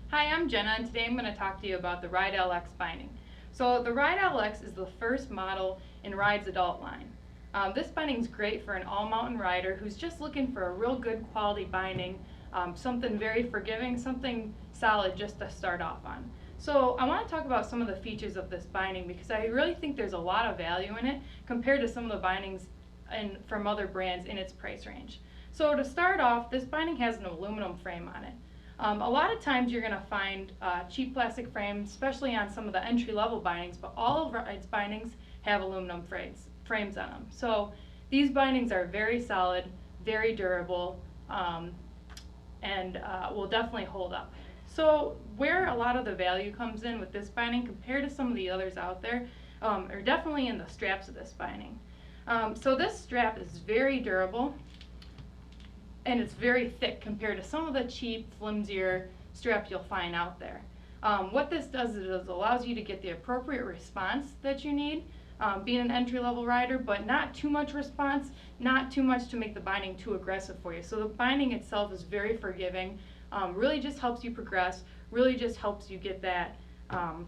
Hi, I'm Jenna, and today I'm going to talk to you about the Ride LX binding. So the Ride LX is the first model in Ride's adult line. This binding is great for an all-mountain rider who's just looking for a real good quality binding, something very forgiving, something solid just to start off on. So I want to talk about some of the features of this binding because I really think there's a lot of value in it compared to some of the bindings from other brands in its price range. So to start off, this binding has an aluminum frame on it. A lot of times you're going to find cheap plastic frames, especially on some of the entry-level bindings, but all of its bindings have aluminum frames on them. So these bindings are very solid, very durable, and will definitely hold up. So where a lot of the value comes in with this binding compared to some of the others out there are definitely in the straps of this binding. So this strap is very durable, and it's very thick compared to some of the cheap, flimsier straps you'll find out there. What this does is it allows you to get the appropriate response that you need, being an entry-level rider, but not too much response, not too much to make the binding too aggressive for you. So the binding itself is very forgiving, really just helps you progress, really just helps you get that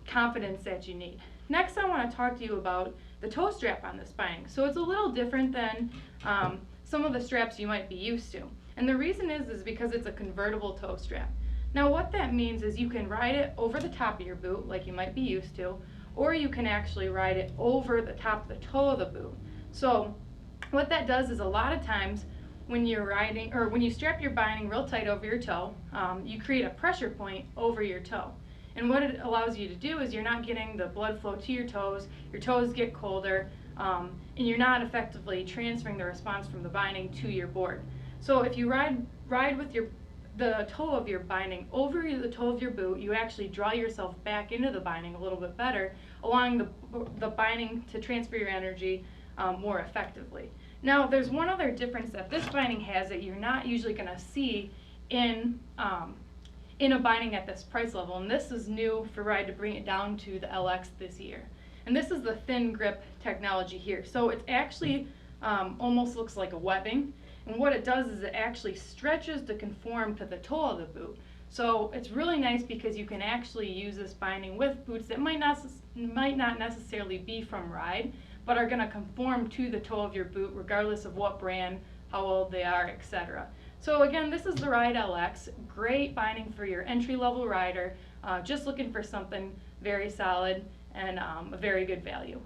confidence that you need. Next, I want to talk to you about the toe strap on this binding. So it's a little different than some of the straps you might be used to. And the reason is because it's a convertible toe strap. Now what that means is you can ride it over the top of your boot like you might be used to, or you can actually ride it over the top of the toe of the boot. So what that does is a lot of times when you're riding, or when you strap your binding real tight over your toe, you create a pressure point over your toe. And what it allows you to do is you're not getting the blood flow to your toes get colder, and you're not effectively transferring the response from the binding to your board. So if you ride with the toe of your binding over the toe of your boot, you actually draw yourself back into the binding a little bit better, allowing the binding to transfer your energy more effectively. Now there's one other difference that this binding has that you're not usually going to see in a binding at this price level, and this is new for Ride to bring it down to the LX this year. And this is the thin grip technology here. So it actually almost looks like a webbing. And what it does is it actually stretches to conform to the toe of the boot. So it's really nice because you can actually use this binding with boots that might not necessarily be from Ride, but are going to conform to the toe of your boot regardless of what brand, how old they are, etc. So again, this is the Ride LX, great binding for your entry-level rider, just looking for something very solid and a very good value.